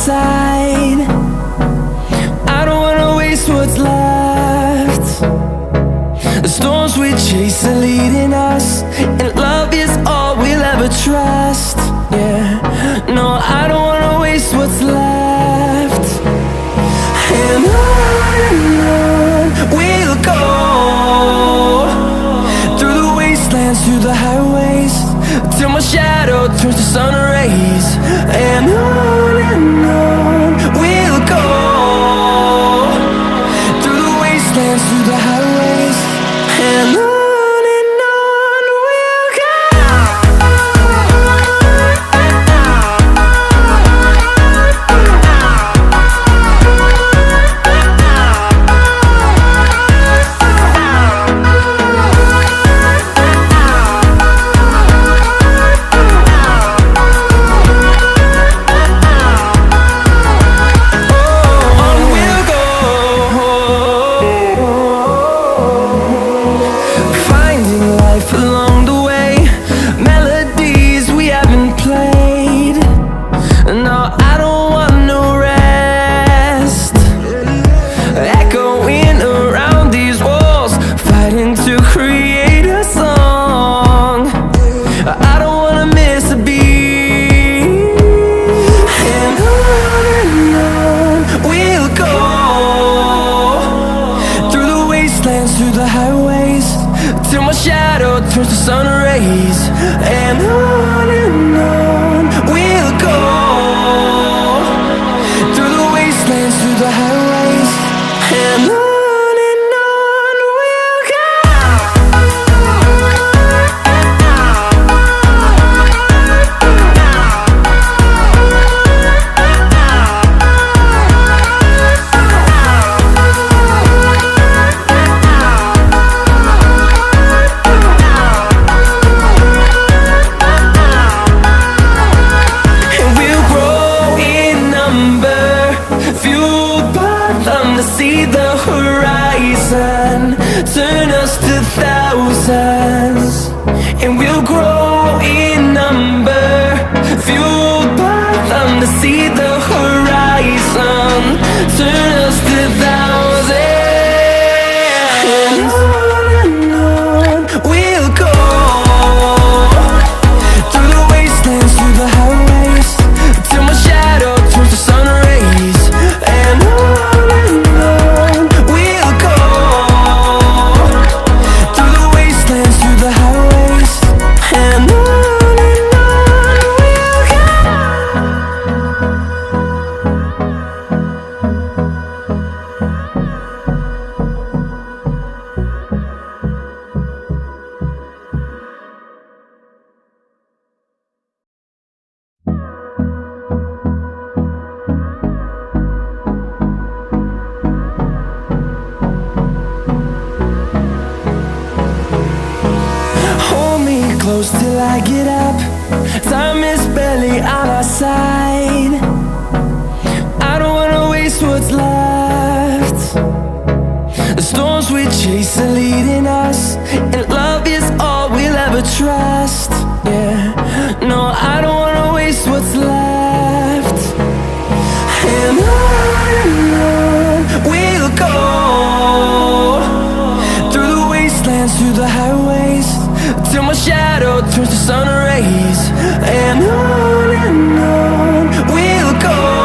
side. I don't wanna waste what's left. The storms we chase are leading us, and love is all we'll ever trust. Yeah, no, I don't wanna waste what's left. And on we'll go, through the wastelands, through the highways, till my shadow turns to sun rays. And on we'll go, through the wastelands, through the highways, and on we'll go. Through the highways, till my shadow turns to sun rays. And on we'll go, through the wastelands, through the highways, and on we'll go. See the horizon turn us to thousands, and we'll grow in number, fueled by them to see the horizon turn us to thousands. And on we'll go, through the wastelands, through the highways, till my shadow turns to sun rays. And close till I get up, time is barely on our side. I don't wanna waste what's left. The storms we chase are leading us, and love is all we'll ever trust. Yeah, no, I don't wanna waste what's left. And on we'll go, through the wastelands, through the highways, till my shadow turns to sun rays. And on we'll go.